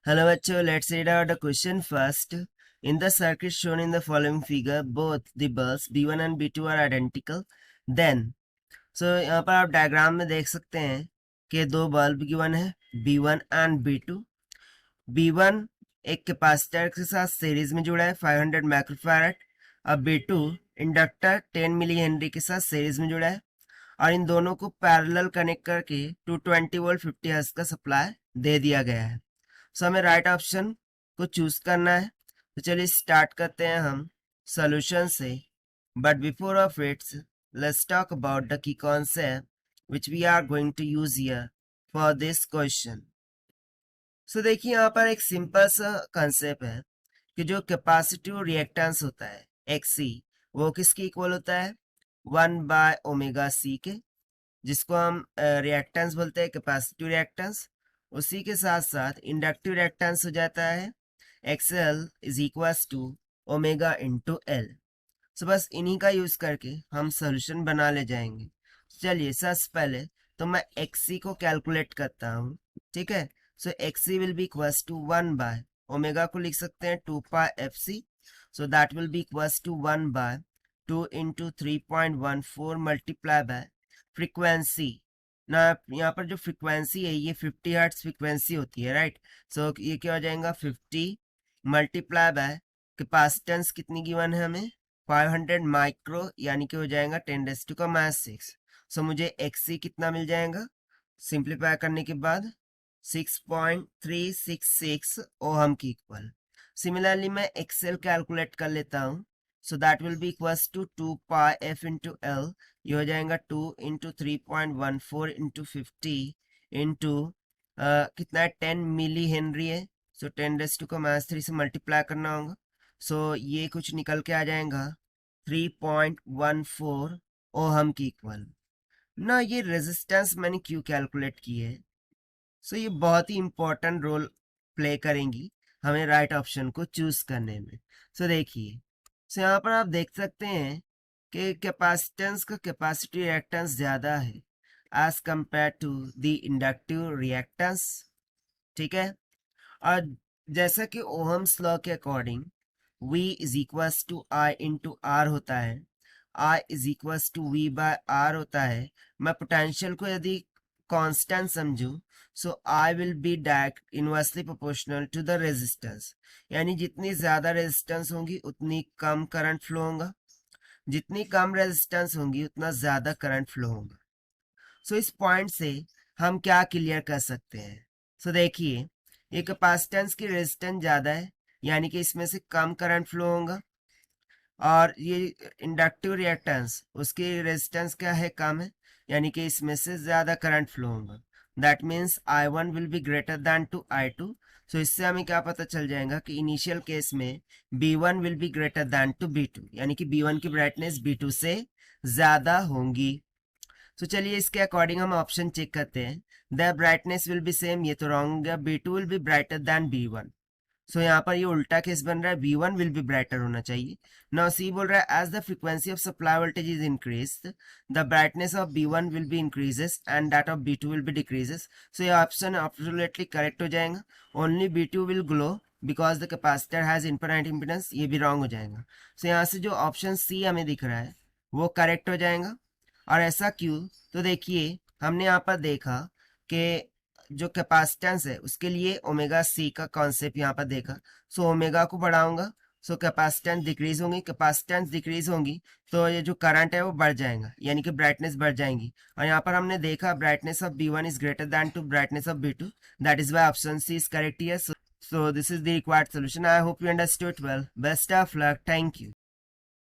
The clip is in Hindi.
Hello बच्चों, let's read out the question first. In the circuit shown in the following figure, both the bulbs B1 and B2 are identical. Then, यहाँ पर आप डायग्राम में देख सकते हैं कि दो बल्ब गिवन है B1 एंड B2. B1 एक कैपेसिटर के साथ सीरीज में जुड़ा है 500 माइक्रोफैरड. अब B2 इंडक्टर 10 मिली हेनरी के साथ सीरीज में जुड़ा है और इन दोनों को पैरेलल कनेक्ट करके 220 वोल्ट 50 हर्ट्ज का सप्लाई दे दिया गया है. सो हमें राइट ऑप्शन को चूज करना है. तो चलिए स्टार्ट करते हैं हम सॉल्यूशन से. But before of its let's talk about the key concept which we are going to use here for this question. So देखिए यहाँ पर एक सिंपल सा कंसेप्ट है कि जो कैपेसिटिव रिएक्टेंस होता है XC वो किसके इक्वल होता है 1/ओमेगा C के, जिसको हम रिएक्टेंस बोलते हैं कैपेसिटिव रिएक्टेंस. उसी के साथ साथ इंडक्टिव रिएक्टेंस हो जाता है XL is equals to omega into L. So बस इन्हीं का यूज करके हम सोल्यूशन बना ले जाएंगे. चलिए सबसे पहले तो मैं XC को कैलकुलेट करता हूँ. ठीक है. So XC will be equals to 1 omega को लिख सकते हैं 2πfc. So that will be equals to 1/2 into 3.14 multiply by frequency. ना यहाँ पर जो फ्रीक्वेंसी है ये 50 हर्ट्ज फ्रीक्वेंसी होती है, राइट. सो ये क्या हो जाएगा 50 मल्टीप्लाई बाय कैपेसिटेंस कितनी गिवन है हमें 500 माइक्रो, यानी कि हो जाएगा 10⁻⁶. सो मुझे XC कितना मिल जाएगा सिंप्लीफाई करने के बाद 6.366 ओहम की इक्वल. सिमिलरली मैं XL कैलकुलेट कर लेता हूँ. So that will be equals to 2πf into L. ये हो जाएगा 2 इंटू 3.14 इंटू 50 इंटू कितना है 10 मिली हेनरी है. सो 10⁻³ से मल्टीप्लाई करना होगा. सो ये कुछ निकल के आ जाएगा 3.14 ओहम की इक्वल. ना ये रेजिस्टेंस मैंने क्यों कैलकुलेट की है. सो ये बहुत ही इंपॉर्टेंट रोल प्ले करेंगी हमें राइट ऑप्शन को चूज करने में. सो देखिए, सो यहाँ पर आप देख सकते हैं कि कैपेसिटेंस का कैपेसिटी रिएक्टेंस ज़्यादा है as compare to the inductive reactance. ठीक है. और जैसा कि ओहम्स लॉ के according V is equals to I into R होता है, I is equals to V/R होता है. मैं पोटेंशियल को यदि कांस्टेंट समझूं so I will be direct inversely proportional to the resistance. यानी जितनी ज़्यादा रेजिस्टेंस होगी उतनी कम करंट फ्लो होगा, जितनी कम रेजिस्टेंस होगी उतना ज़्यादा करंट फ्लो होगा. सो इस पॉइंट से हम क्या क्लियर कर सकते हैं. सो देखिए, ये कैपेसिटेंस की रेजिस्टेंस ज़्यादा है यानी कि इसमें से कम करंट फ्लो होगा, और ये इंडक्टिव रिएक्टेंस उसकी रेजिस्टेंस क्या है कम है यानी कि इसमें से ज़्यादा करंट फ्लो होगा. That means I1 will be greater than to I2. So इससे हमें क्या पता चल जाएगा कि इनिशियल केस में B1 will be greater than to B2, यानी कि B1 की ब्राइटनेस B2 से ज़्यादा होंगी. तो चलिए इसके अकॉर्डिंग हम ऑप्शन चेक करते हैं. The brightness will be same, ये तो रॉन्ग हो गया. B2 will be brighter than B1. So यहाँ पर ये उल्टा केस बन रहा है, B1 विल बी ब्राइटर होना चाहिए. नाउ C बोल रहा है as the frequency of supply voltage is increased the brightness of B1 will be increases and that of B2 will be decreases. So ये ऑप्शन एब्सोल्युटली करेक्ट हो जाएगा. Only B2 will glow because the capacitor has infinite impedance, ये भी रॉन्ग हो जाएगा. सो यहाँ से जो ऑप्शन C हमें दिख रहा है वो करेक्ट हो जाएगा. और ऐसा क्यों, तो देखिए हमने यहाँ पर देखा कि जो कैपेसिटेंस है उसके लिए ओमेगा C का कॉन्सेप्ट यहाँ पर देखा. सो ओमेगा को बढ़ाऊंगा सो कैपेसिटेंस डिक्रीज होंगी, कैपेसिटेंस डिक्रीज होंगी तो ये जो करंट है वो बढ़ जाएगा यानी कि ब्राइटनेस बढ़ जाएंगी. और यहाँ पर हमने देखा brightness of B1 is greater than to brightness of B2. That is why option C is correct here. So this is the required solution. I hope you understood well. Best of luck. Thank you.